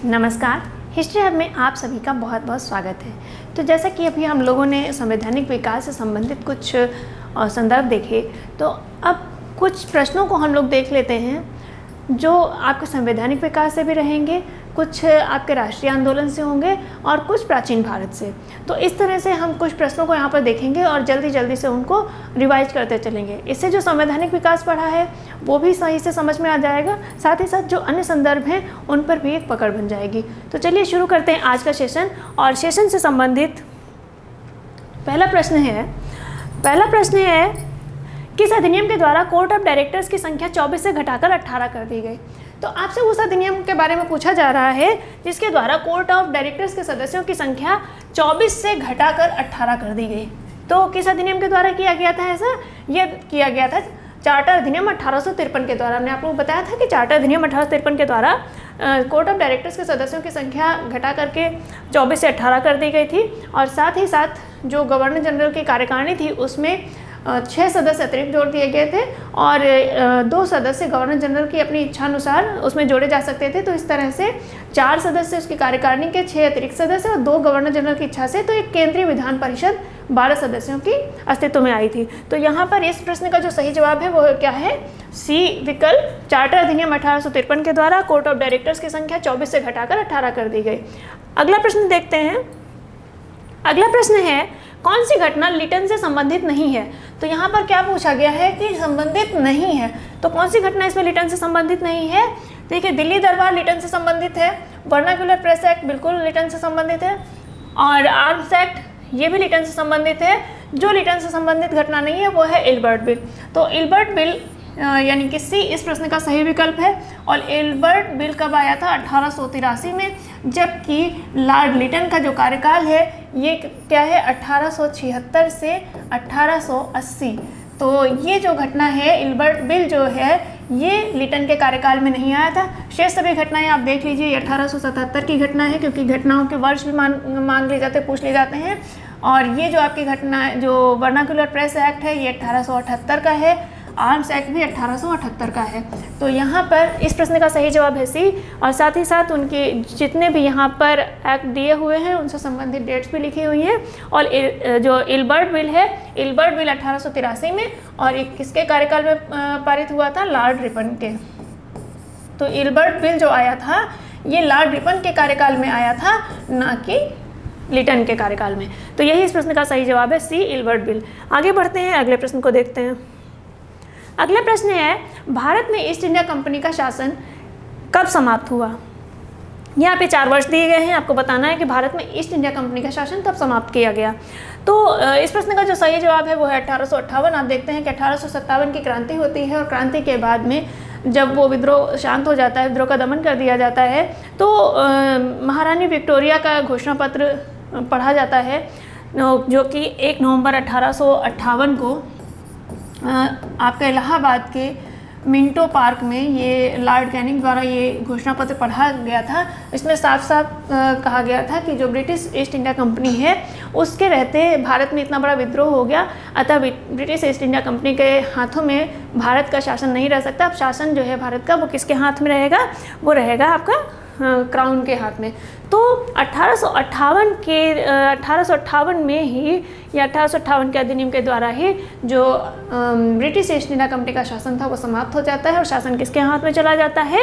नमस्कार, history hub में आप सभी का बहुत बहुत स्वागत है। तो जैसा कि अभी हम लोगों ने संवैधानिक विकास से संबंधित कुछ संदर्भ देखे, तो अब कुछ प्रश्नों को हम लोग देख लेते हैं जो आपके संवैधानिक विकास से भी रहेंगे, कुछ आपके राष्ट्रीय आंदोलन से होंगे और कुछ प्राचीन भारत से। तो इस तरह से हम कुछ प्रश्नों को यहाँ पर देखेंगे और जल्दी जल्दी से उनको रिवाइज करते चलेंगे। इससे जो संवैधानिक विकास पढ़ा है वो भी सही से समझ में आ जाएगा, साथ ही साथ जो अन्य संदर्भ हैं उन पर भी एक पकड़ बन जाएगी। तो चलिए शुरू करते हैं आज का सेशन। और सेशन से संबंधित पहला प्रश्न है किस अधिनियम के द्वारा कोर्ट ऑफ डायरेक्टर्स की संख्या 24 से घटाकर 18 कर दी गई। तो आपसे उस अधिनियम के बारे में पूछा जा रहा है जिसके द्वारा कोर्ट ऑफ डायरेक्टर्स के सदस्यों की संख्या 24 से घटाकर 18 कर दी गई। तो किस अधिनियम के द्वारा किया गया था ऐसा? यह किया गया था चार्टर अधिनियम 1853 के द्वारा। हमने आप लोगों को बताया था कि चार्टर अधिनियम 1853 के द्वारा कोर्ट ऑफ डायरेक्टर्स के सदस्यों की संख्या घटा करके 24 से 18 कर दी गई थी। और साथ ही साथ जो गवर्नर जनरल की कार्यकारिणी थी उसमें 6 सदस्य अतिरिक्त जोड़ दिए गए थे और 2 सदस्य गवर्नर जनरल की अपनी इच्छा अनुसार उसमें जोड़े जा सकते थे। तो इस तरह से 4 सदस्य उसकी कार्यकारिणी के, 6 अतिरिक्त सदस्य और 2 गवर्नर जनरल की इच्छा से तो एक केंद्रीय विधान परिषद 12 सदस्यों की अस्तित्व में आई थी। तो यहाँ पर इस प्रश्न का जो सही जवाब है वो क्या है? सी विकल्प, चार्टर अधिनियम 1853 के द्वारा कोर्ट ऑफ डायरेक्टर्स की संख्या 24 से घटाकर 18 कर दी गई। अगला प्रश्न देखते हैं। अगला प्रश्न है कौन सी घटना लिटन से संबंधित नहीं है? तो यहाँ पर क्या पूछा गया है कि संबंधित नहीं है। तो कौन सी घटना इसमें लिटन से संबंधित नहीं है? देखिए, दिल्ली दरबार लिटन से संबंधित है, वर्नाक्युलर प्रेस एक्ट बिल्कुल लिटन से संबंधित है और आर्म्स एक्ट ये भी लिटन से संबंधित है। जो लिटन से संबंधित घटना नहीं है वो है इल्बर्ट बिल। तो इल्बर्ट बिल यानी कि सी इस प्रश्न का सही विकल्प है। और इल्बर्ट बिल कब आया था? 1883 में, जबकि लॉर्ड लिटन का जो कार्यकाल है ये क्या है? 1876 से 1880। तो ये जो घटना है इल्बर्ट बिल जो है ये लिटन के कार्यकाल में नहीं आया था। शेष सभी घटनाएं आप देख लीजिए, 1877 की घटना है क्योंकि घटनाओं के वर्ष भी मांग लिए जाते, पूछ लिए जाते हैं। और ये जो आपकी घटना जो वर्नाक्युलर प्रेस एक्ट है ये 1878 का है, आर्म्स एक्ट भी 1878 का है। तो यहाँ पर इस प्रश्न का सही जवाब है सी। और साथ ही साथ उनके जितने भी यहाँ पर एक्ट दिए हुए हैं उनसे संबंधित डेट्स भी लिखी हुई हैं। और जो इल्बर्ट बिल है, इल्बर्ट बिल 1883 में और एक किसके कार्यकाल में पारित हुआ था? लॉर्ड रिपन के। तो इल्बर्ट बिल जो आया था ये लॉर्ड रिपन के कार्यकाल में आया था, ना कि लिटन के कार्यकाल में। तो यही इस प्रश्न का सही जवाब है सी, इल्बर्ट बिल। आगे बढ़ते हैं, अगले प्रश्न को देखते हैं। अगला प्रश्न है भारत में ईस्ट इंडिया कंपनी का शासन कब समाप्त हुआ? यहाँ पे 4 वर्ष दिए गए हैं, आपको बताना है कि भारत में ईस्ट इंडिया कंपनी का शासन कब समाप्त किया गया। तो इस प्रश्न का जो सही जवाब है वो है 1858। आप देखते हैं कि 1857 की क्रांति होती है और क्रांति के बाद में जब वो विद्रोह शांत हो जाता है, विद्रोह का दमन कर दिया जाता है, तो महारानी विक्टोरिया का घोषणा पत्र पढ़ा जाता है जो कि 1 नवंबर 1858 को आपका इलाहाबाद के मिंटो पार्क में ये लॉर्ड कैनिंग द्वारा ये घोषणा पत्र पढ़ा गया था। इसमें साफ साफ कहा गया था कि जो ब्रिटिश ईस्ट इंडिया कंपनी है उसके रहते भारत में इतना बड़ा विद्रोह हो गया, अतः ब्रिटिश ईस्ट इंडिया कंपनी के हाथों में भारत का शासन नहीं रह सकता। अब शासन जो है भारत का वो किसके हाथ में रहेगा? वो रहेगा आपका क्राउन के हाथ में। तो 1858 में ही या 1858 के अधिनियम के द्वारा ही जो ब्रिटिश ईस्ट इंडिया कंपनी का शासन था वो समाप्त हो जाता है और शासन किसके हाथ में चला जाता है?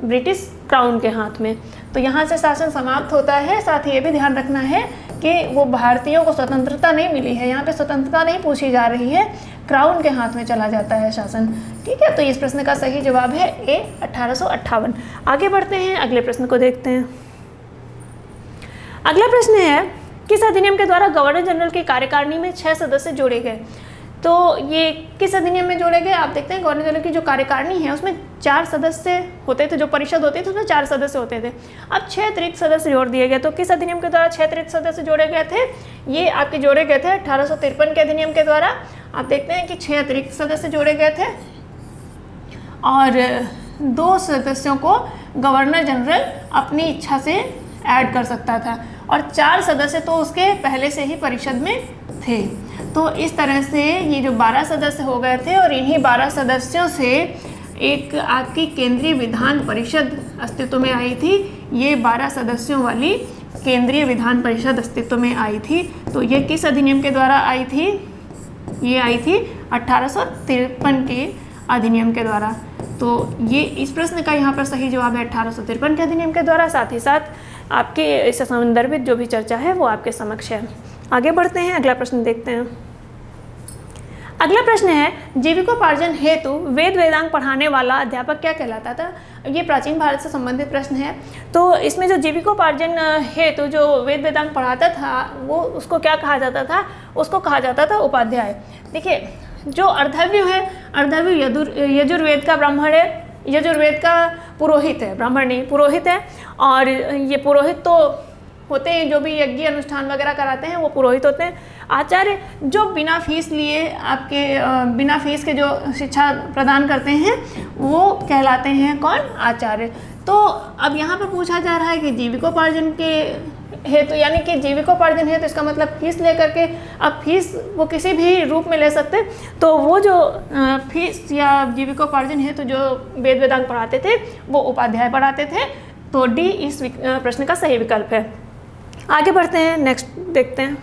ब्रिटिश क्राउन के हाथ में। तो यहाँ से शासन समाप्त होता है। साथ ही ये भी ध्यान रखना है कि वो भारतीयों को स्वतंत्रता नहीं मिली है, यहाँ पे स्वतंत्रता नहीं पूछी जा रही है, क्राउन के हाथ में चला जाता है शासन। ठीक है, तो इस प्रश्न का सही जवाब है ए, 1858। आगे बढ़ते हैं, अगले प्रश्न को देखते हैं। अगला प्रश्न है किस अधिनियम के द्वारा गवर्नर जनरल की कार्यकारिणी में 6 सदस्य जोड़े गए? तो ये किस अधिनियम में जोड़े गए? आप देखते हैं गवर्नर जनरल की जो कार्यकारिणी है उसमें 4 सदस्य होते थे, जो परिषद होती थी उसमें 4 सदस्य होते थे। अब 6 अतिरिक्त सदस्य जोड़ दिए गए। तो किस अधिनियम के द्वारा 6 अतिरिक्त सदस्य जोड़े गए थे? ये आपके जोड़े गए थे 1853 के अधिनियम के द्वारा। आप देखते हैं कि 6 अतिरिक्त सदस्य जोड़े गए थे और 2 सदस्यों को गवर्नर जनरल अपनी इच्छा से ऐड कर सकता था और 4 सदस्य तो उसके पहले से ही परिषद में थे। तो इस तरह से ये जो 12 सदस्य हो गए थे और इन्हीं 12 सदस्यों से एक आपकी केंद्रीय विधान परिषद अस्तित्व में आई थी। ये 12 सदस्यों वाली केंद्रीय विधान परिषद अस्तित्व में आई थी। तो ये किस अधिनियम के द्वारा आई थी? ये आई थी 1853 के अधिनियम के द्वारा। तो ये इस प्रश्न का यहाँ पर सही जवाब है 1853 के अधिनियम के द्वारा। साथ ही साथ आपके इससे संदर्भित जो भी चर्चा है वो आपके समक्ष है। आगे बढ़ते हैं, अगला प्रश्न देखते हैं। अगला प्रश्न है, जीविकोपार्जन हेतु वेद वेदांग पढ़ाने वाला अध्यापक क्या कहलाता था? ये प्राचीन भारत से संबंधित प्रश्न है। तो इसमें जो जीविकोपार्जन हेतु जो वेद वेदांग पढ़ाता था वो उसको क्या कहा जाता था? उसको कहा जाता था उपाध्याय। देखिए, जो अर्धव्य है, अर्धव्य यजुर्वेद का ब्राह्मण है, यजुर्वेद का पुरोहित है, ब्राह्मण नहीं पुरोहित है। और ये पुरोहित तो होते हैं, जो भी यज्ञ अनुष्ठान वगैरह कराते हैं वो पुरोहित होते हैं। आचार्य जो बिना फीस लिए आपके बिना फीस के जो शिक्षा प्रदान करते हैं वो कहलाते हैं कौन? आचार्य। तो अब यहाँ पर पूछा जा रहा है कि जीविकोपार्जन के हेतु, यानी कि जीविकोपार्जन है तो इसका मतलब फीस लेकर के, अब फीस वो किसी भी रूप में ले सकते, तो वो जो फीस या जीविकोपार्जन हेतु जो वेद वेदांग पढ़ाते थे वो उपाध्याय पढ़ाते थे। तो डी इस प्रश्न का सही विकल्प है। आगे बढ़ते हैं, नेक्स्ट देखते हैं।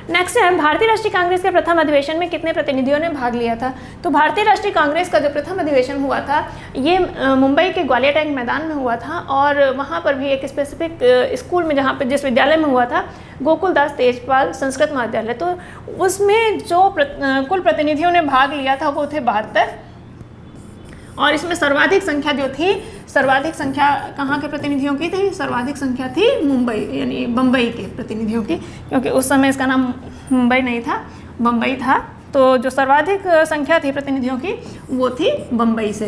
नेक्स्ट है, भारतीय राष्ट्रीय कांग्रेस के प्रथम अधिवेशन में कितने प्रतिनिधियों ने भाग लिया था? तो भारतीय राष्ट्रीय कांग्रेस का जो प्रथम अधिवेशन हुआ था ये मुंबई के ग्वालियर टैंक मैदान में हुआ था। और वहाँ पर भी एक स्पेसिफिक स्कूल में, जहाँ पर जिस विद्यालय में हुआ था, गोकुलदास तेजपाल संस्कृत महाविद्यालय, तो उसमें जो कुल प्रतिनिधियों ने भाग लिया था वो थे 72। और इसमें सर्वाधिक संख्या जो थी, सर्वाधिक संख्या कहाँ के प्रतिनिधियों की थी? सर्वाधिक संख्या थी मुंबई यानी बम्बई के प्रतिनिधियों की, क्योंकि उस समय इसका नाम मुंबई नहीं था, बम्बई था। तो जो सर्वाधिक संख्या थी प्रतिनिधियों की वो थी बम्बई से।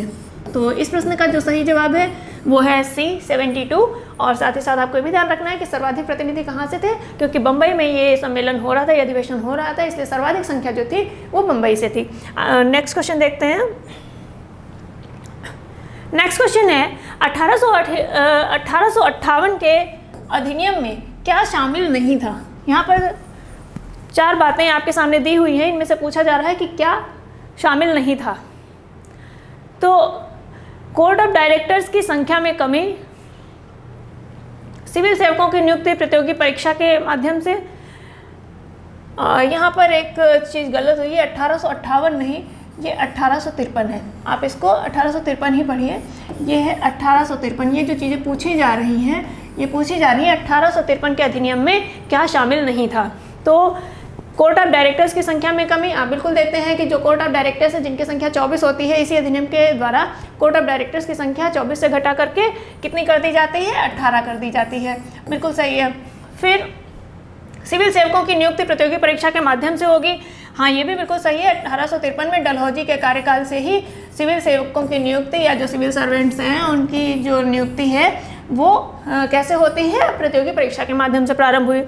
तो इस प्रश्न का जो सही जवाब है वो है C 72। और साथ ही साथ आपको ये भी ध्यान रखना है कि सर्वाधिक प्रतिनिधि कहाँ से थे, क्योंकि बम्बई में ये सम्मेलन हो रहा था, ये अधिवेशन हो रहा था, इसलिए सर्वाधिक संख्या जो थी वो बम्बई से थी। नेक्स्ट क्वेश्चन देखते हैं। नेक्स्ट क्वेश्चन है, 1858 के अधिनियम में क्या शामिल नहीं था? यहाँ पर 4 बातें आपके सामने दी हुई हैं, इनमें से पूछा जा रहा है कि क्या शामिल नहीं था। तो कोर्ट ऑफ डायरेक्टर्स की संख्या में कमी, सिविल सेवकों की नियुक्ति प्रतियोगी परीक्षा के माध्यम से। यहाँ पर एक चीज़ गलत हुई है, 1858 नहीं, ये 1853 है। आप इसको 1853 ही पढ़िए, ये है 1853। ये जो चीज़ें पूछी जा रही हैं ये पूछी जा रही है 1853 के अधिनियम में क्या शामिल नहीं था। तो कोर्ट ऑफ डायरेक्टर्स की संख्या में कमी, आप बिल्कुल देखते हैं कि जो कोर्ट ऑफ डायरेक्टर्स है जिनकी संख्या 24 होती है, इसी अधिनियम के द्वारा कोर्ट ऑफ डायरेक्टर्स की संख्या 24 से घटा करके कितनी कर दी जाती है? 18 कर दी जाती है। बिल्कुल सही है। फिर सिविल सेवकों की नियुक्ति प्रतियोगी परीक्षा के माध्यम से होगी। हाँ, ये भी बिल्कुल सही है। 1853 में डलहौजी के कार्यकाल से ही सिविल सेवकों की नियुक्ति या जो सिविल सर्वेंट्स हैं उनकी जो नियुक्ति है वो कैसे होती है? प्रतियोगी परीक्षा के माध्यम से प्रारंभ हुई।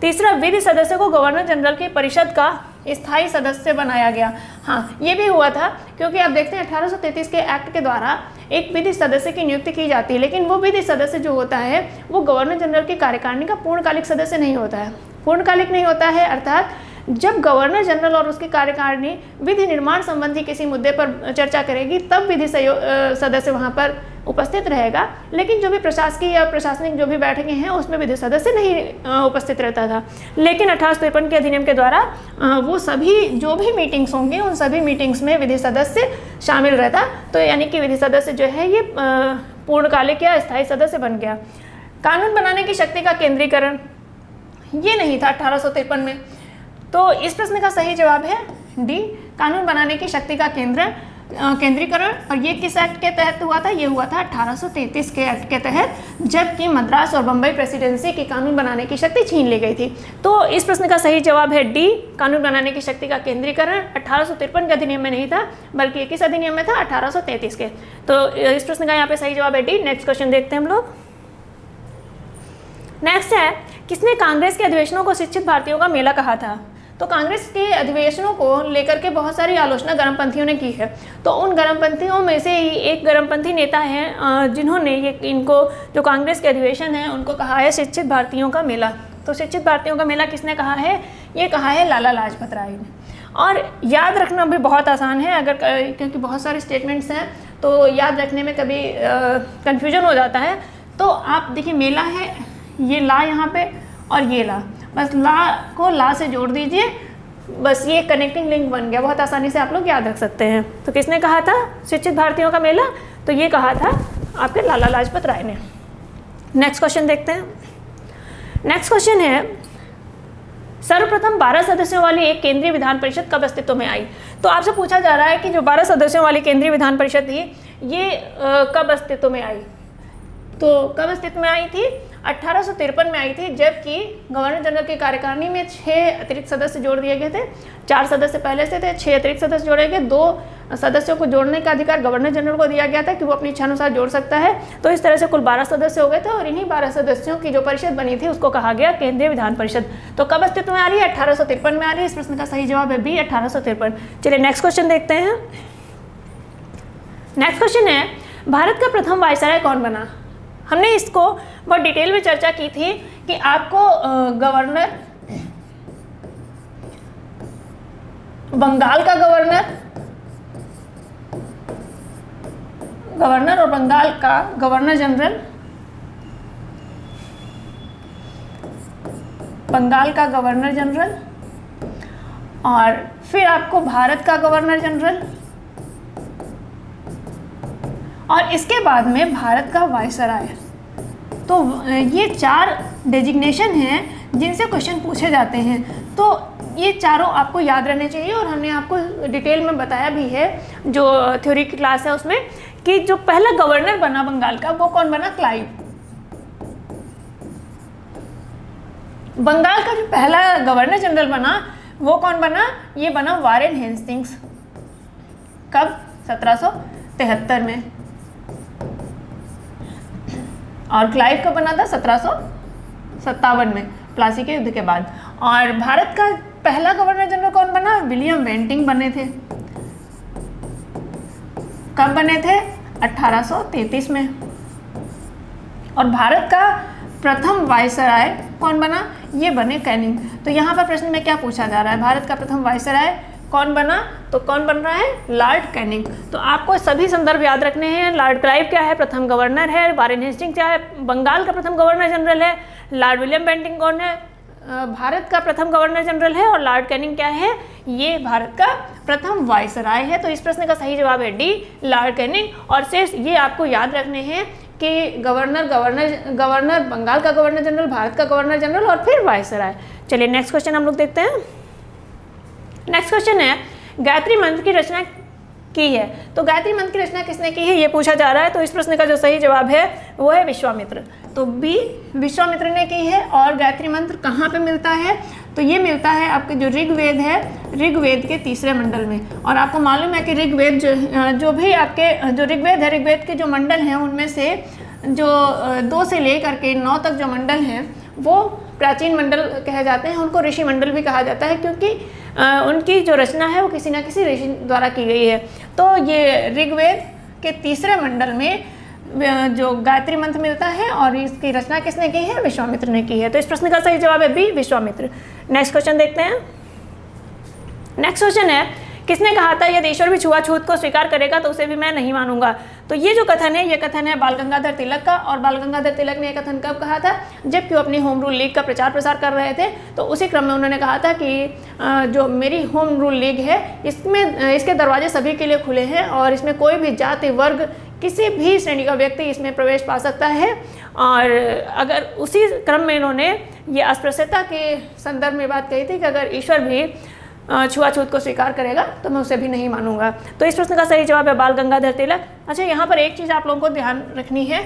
तीसरा, विधि सदस्य को गवर्नर जनरल की परिषद का स्थायी सदस्य बनाया गया। हाँ, ये भी हुआ था, क्योंकि आप देखते हैं 1833 के एक्ट के द्वारा एक विधि सदस्य की नियुक्ति की जाती है, लेकिन वो विधि सदस्य जो होता है वो गवर्नर जनरल की कार्यकारिणी का पूर्णकालिक सदस्य नहीं होता है। पूर्णकालिक नहीं होता है अर्थात जब गवर्नर जनरल और उसकी कार्यकारिणी विधि निर्माण संबंधी किसी मुद्दे पर चर्चा करेगी तब विधि सदस्य वहाँ पर उपस्थित रहेगा, लेकिन जो भी प्रशासकीय या प्रशासनिक जो भी बैठकें हैं उसमें विधि सदस्य नहीं उपस्थित रहता था। लेकिन 1853 के अधिनियम के द्वारा वो सभी जो भी मीटिंग्स होंगी उन सभी मीटिंग्स में विधि सदस्य शामिल रहता। तो यानी कि विधि सदस्य जो है ये पूर्णकालिक या स्थायी सदस्य बन गया। कानून बनाने की शक्ति का केंद्रीकरण, ये नहीं था 1853 में। तो इस प्रश्न का सही जवाब है डी, कानून बनाने की शक्ति का केंद्रीकरण। और ये किस एक्ट के तहत हुआ था? ये हुआ था 1833 के एक्ट के तहत, जबकि मद्रास और बम्बई प्रेसिडेंसी की कानून बनाने की शक्ति छीन ली गई थी। तो इस प्रश्न का सही जवाब है डी, कानून बनाने की शक्ति का केंद्रीकरण 1853 के अधिनियम में नहीं था, बल्कि किस अधिनियम में था? 1833 के। तो इस प्रश्न का यहाँ पे सही जवाब है डी। नेक्स्ट क्वेश्चन देखते हैं हम लोग। नेक्स्ट है, किसने कांग्रेस के अधिवेशनों को शिक्षित भारतीयों का मेला कहा था? तो कांग्रेस के अधिवेशनों को लेकर के बहुत सारी आलोचना गर्मपंथियों ने की है। तो उन गर्मपंथियों में से ही एक गर्मपंथी नेता है जिन्होंने ये इनको जो कांग्रेस के अधिवेशन है उनको कहा है शिक्षित भारतीयों का मेला। तो शिक्षित भारतीयों का मेला किसने कहा है? ये कहा है लाला लाजपत राय ने। और याद रखना भी बहुत आसान है, अगर क्योंकि बहुत सारे स्टेटमेंट्स हैं तो याद रखने में कभी कन्फ्यूजन हो जाता है। तो आप देखिए मेला है, ये ला यहाँ पे और ये ला, बस ला को ला से जोड़ दीजिए, बस ये कनेक्टिंग लिंक बन गया। बहुत आसानी से आप लोग याद रख सकते हैं। तो किसने कहा था शिक्षित भारतीयों का मेला? तो ये कहा था आपके लाला लाजपत राय ने। नेक्स्ट क्वेश्चन देखते हैं। नेक्स्ट क्वेश्चन है, सर्वप्रथम 12 सदस्यों वाली एक केंद्रीय विधान परिषद कब अस्तित्व में आई? तो आपसे पूछा जा रहा है कि जो 12 सदस्यों वाली केंद्रीय विधान परिषद थी ये कब अस्तित्व में आई? तो कब अस्तित्व में आई थी? 1853 में आई थी, जबकि गवर्नर जनरल की कार्यकारिणी में 6 अतिरिक्त सदस्य जोड़ दिए गए थे। 4 सदस्य पहले से थे, 6 अतिरिक्त सदस्य जोड़े गए। 2 सदस्यों को जोड़ने का अधिकार गवर्नर जनरल को दिया गया था कि वो अपनी इच्छानुसार जोड़ सकता है। तो इस तरह से कुल 12 सदस्य हो गए थे और इन्हीं 12 सदस्यों की जो परिषद बनी थी उसको कहा गया केंद्रीय विधान परिषद। तो कब अस्तित्व में आ रही है? 1853 में आ रही है। इस प्रश्न का सही जवाब है बी, 1853। चलिए नेक्स्ट क्वेश्चन देखते हैं। नेक्स्ट क्वेश्चन है, भारत का प्रथम वायसराय कौन बना? हमने इसको बहुत डिटेल में चर्चा की थी कि आपको गवर्नर, बंगाल का गवर्नर और बंगाल का गवर्नर जनरल, बंगाल का गवर्नर जनरल और फिर आपको भारत का गवर्नर जनरल और इसके बाद में भारत का वायसराय। तो ये 4 डेजिग्नेशन हैं जिनसे क्वेश्चन पूछे जाते हैं। तो ये चारों आपको याद रहने चाहिए और हमने आपको डिटेल में बताया भी है जो थ्योरी की क्लास है उसमें कि जो पहला गवर्नर बना बंगाल का वो कौन बना? क्लाइव। बंगाल का जो पहला गवर्नर जनरल बना वो कौन बना? ये बना वारेन हेस्टिंग्स। कब? 1773 में। और क्लाइव कब बना था? 1757 में, प्लासी के युद्ध के बाद। और भारत का पहला गवर्नर जनरल कौन बना? विलियम बेंटिंग बने थे। कब बने थे? 1833 में। और भारत का प्रथम वायसराय कौन बना? ये बने कैनिंग। तो यहाँ पर प्रश्न में क्या पूछा जा रहा है? भारत का प्रथम वायसराय कौन बना? तो कौन बन रहा है? Lord Canning. तो आपको सभी संदर्भ याद रखने हैं। लॉर्ड क्लाइव क्या है? प्रथम गवर्नर है। वारेन हेस्टिंग्स क्या है? बंगाल का प्रथम गवर्नर जनरल है। लॉर्ड विलियम बेंटिंग कौन है? भारत का प्रथम गवर्नर जनरल है। और लॉर्ड कैनिंग क्या है? ये भारत का प्रथम वायसराय है। तो इस प्रश्न का सही जवाब है डी, लॉर्ड कैनिंग। और शेष ये आपको याद रखने हैं कि गवर्नर, बंगाल का गवर्नर जनरल, भारत का गवर्नर जनरल और फिर वायसराय। चलिए नेक्स्ट क्वेश्चन हम लोग देखते हैं। नेक्स्ट क्वेश्चन है, गायत्री मंत्र की रचना की है। तो गायत्री मंत्र की रचना किसने की है ये पूछा जा रहा है। तो इस प्रश्न का जो सही जवाब है वो है विश्वामित्र। तो बी, विश्वामित्र ने की है। और गायत्री मंत्र कहाँ पे मिलता है? तो ये मिलता है आपके जो ऋग्वेद है, ऋग्वेद के 3रे मंडल में। और आपको मालूम है कि ऋग्वेद जो भी आपके जो ऋग्वेद है, ऋग्वेद के जो मंडल हैं उनमें से जो 2 से लेकर के 9 तक जो मंडल हैं वो प्राचीन मंडल कहे जाते हैं। उनको ऋषि मंडल भी कहा जाता है क्योंकि उनकी जो रचना है वो किसी न किसी ऋषि द्वारा की गई है। तो ये ऋग्वेद के 3रे मंडल में जो गायत्री मंत्र मिलता है और इसकी रचना किसने की है? विश्वामित्र ने की है। तो इस प्रश्न का सही जवाब है बी, विश्वामित्र। नेक्स्ट क्वेश्चन देखते हैं। नेक्स्ट क्वेश्चन है, किसने कहा था यदि ईश्वर भी छुआछूत को स्वीकार करेगा तो उसे भी मैं नहीं मानूंगा? तो ये जो कथन है ये कथन है बाल गंगाधर तिलक का। और बाल गंगाधर तिलक ने यह कथन कब कहा था? जबकि वो अपनी होम रूल लीग का प्रचार प्रसार कर रहे थे। तो उसी क्रम में उन्होंने कहा था कि जो मेरी होम रूल लीग है इसके दरवाजे सभी के लिए खुले हैं और इसमें कोई भी जाति, वर्ग, किसी भी श्रेणी का व्यक्ति इसमें प्रवेश पा सकता है। और अगर उसी क्रम में इन्होंने ये अस्पृश्यता के संदर्भ में बात कही थी कि अगर ईश्वर भी छुआछूत को स्वीकार करेगा तो मैं उसे भी नहीं मानूंगा। तो इस प्रश्न का सही जवाब है बाल गंगाधर तिलक। अच्छा, यहाँ पर एक चीज़ आप लोगों को ध्यान रखनी है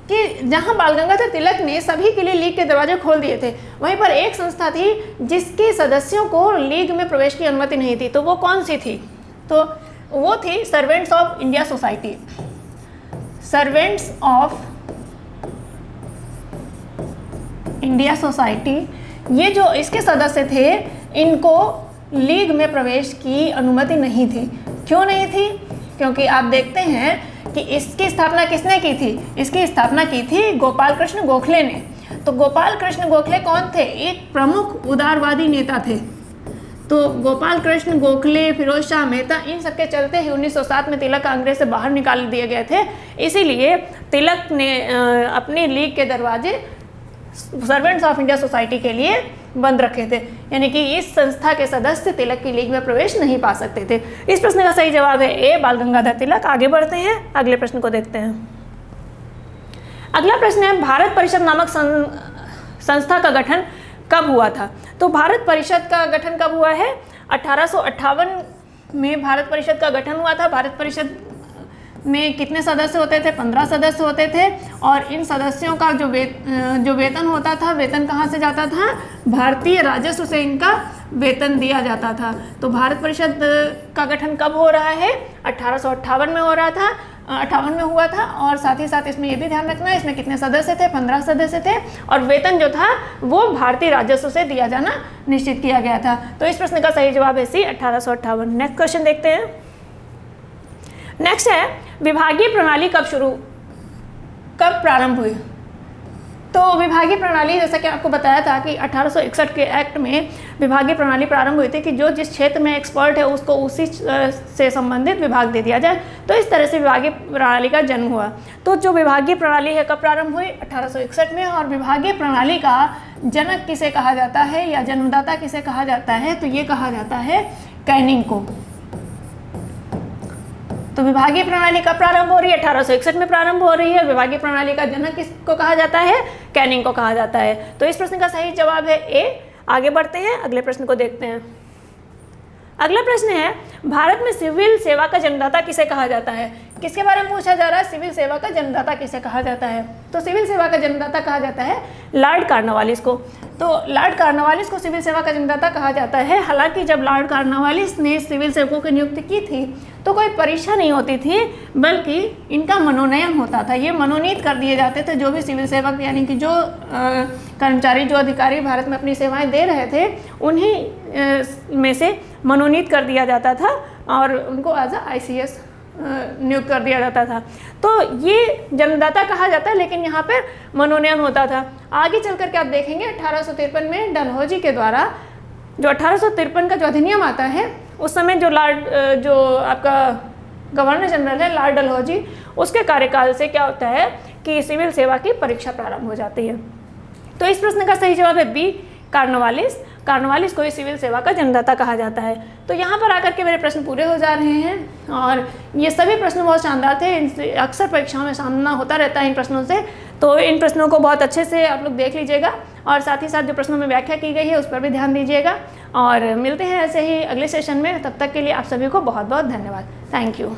कि जहाँ बाल गंगाधर तिलक ने सभी के लिए लीग के दरवाजे खोल दिए थे, वहीं पर एक संस्था थी जिसके सदस्यों को लीग में प्रवेश की अनुमति नहीं थी। तो वो कौन सी थी? तो वो थी servants of India society. Servants of India society, ये जो इसके सदस्य थे इनको लीग में प्रवेश की अनुमति नहीं थी। क्यों नहीं थी? क्योंकि आप देखते हैं कि इसकी स्थापना किसने की थी? इसकी स्थापना की थी गोपाल कृष्ण गोखले ने। तो गोपाल कृष्ण गोखले कौन थे? एक प्रमुख उदारवादी नेता थे। तो गोपाल कृष्ण गोखले, फिरोज शाह मेहता, इन सब के चलते ही 1907 में तिलक कांग्रेस से बाहर निकाल दिए गए थे। इसीलिए तिलक ने अपनी लीग के दरवाजे सर्वेंट्स ऑफ इंडिया सोसाइटी के लिए बंद रखे थे, यानी कि इस संस्था के सदस्य तिलक की लीग में प्रवेश नहीं पा सकते थे। इस प्रश्न का सही जवाब है ए, बाल गंगाधर तिलक। आगे बढ़ते हैं, अगले प्रश्न को देखते हैं। अगला प्रश्न है, भारत परिषद नामक संस्था का गठन कब हुआ था? तो भारत परिषद का गठन कब हुआ है? 1858 में भारत परिषद का गठन हुआ था। भारत परिषद में कितने सदस्य होते थे? 15 सदस्य होते थे। और इन सदस्यों का जो वेतन होता था, वेतन कहाँ से जाता था? भारतीय राजस्व से इनका वेतन दिया जाता था। तो भारत परिषद का गठन कब हो रहा है? 1858 में हो रहा था, 58 में हुआ था। और साथ ही साथ इसमें ये भी ध्यान रखना है, इसमें कितने सदस्य थे? 15 सदस्य थे। और वेतन जो था वो भारतीय राजस्व से दिया जाना निश्चित किया गया था। तो इस प्रश्न का सही जवाब है सी, 1858। नेक्स्ट क्वेश्चन देखते हैं। नेक्स्ट है, विभागीय प्रणाली कब प्रारंभ हुई? तो विभागीय प्रणाली, जैसा कि आपको बताया था कि 1861 के एक्ट में विभागीय प्रणाली प्रारंभ हुई थी कि जो जिस क्षेत्र में एक्सपर्ट है उसको उसी से संबंधित विभाग दे दिया जाए। तो इस तरह से विभागीय प्रणाली का जन्म हुआ। तो जो विभागीय प्रणाली है कब प्रारंभ हुई? 1861 में। और विभागीय प्रणाली का जनक किसे कहा जाता है या जन्मदाता किसे कहा जाता है? तो ये कहा जाता है कैनिंग को। तो विभागीय प्रणाली कब प्रारंभ हो रही है? 1861 में प्रारंभ हो रही है। विभागीय प्रणाली का जनक किसको कहा जाता है? कैनिंग को कहा जाता है। तो इस प्रश्न का सही जवाब है ए। आगे बढ़ते हैं, अगले प्रश्न को देखते हैं। अगला प्रश्न है, भारत में सिविल सेवा का जन्मदाता किसे कहा जाता है? किसके बारे में पूछा जा रहा है? सिविल सेवा का जन्मदाता किसे कहा जाता है? तो सिविल सेवा का जन्मदाता कहा जाता है लॉर्ड कॉर्नवालिस को। तो लॉर्ड कॉर्नवालिस को सिविल सेवा का जन्मदाता कहा जाता है। हालांकि जब लॉर्ड कॉर्नवालिस ने सिविल सेवकों की नियुक्ति की थी तो कोई परीक्षा नहीं होती थी, बल्कि इनका मनोनयन होता था। ये मनोनीत कर दिए जाते थे जो भी सिविल सेवक, यानी कि जो कर्मचारी, जो अधिकारी भारत में अपनी सेवाएं दे रहे थे, उन्हीं में से मनोनीत कर दिया जाता था और उनको एज ICS नियुक्त कर दिया जाता था। तो ये जन्मदाता कहा जाता है, लेकिन यहाँ पर मनोनयन होता था। आगे चल कर के आप देखेंगे 1853 में डलहौजी के द्वारा, जो 1853 का जो अधिनियम आता है, उस समय जो आपका गवर्नर जनरल है लॉर्ड डलहौजी, उसके कार्यकाल से क्या होता है कि सिविल सेवा की परीक्षा प्रारंभ हो जाती है। तो इस प्रश्न का सही जवाब है बी, कॉर्नवालिस को सिविल सेवा का जन्मदाता कहा जाता है। तो यहाँ पर आकर के मेरे प्रश्न पूरे हो जा रहे हैं और ये सभी प्रश्न बहुत शानदार थे। इनसे अक्सर परीक्षाओं में सामना होता रहता है इन प्रश्नों से। तो इन प्रश्नों को बहुत अच्छे से आप लोग देख लीजिएगा और साथ ही साथ जो प्रश्नों में व्याख्या की गई है उस पर भी ध्यान दीजिएगा। और मिलते हैं ऐसे ही अगले सेशन में। तब तक के लिए आप सभी को बहुत बहुत धन्यवाद। Thank you.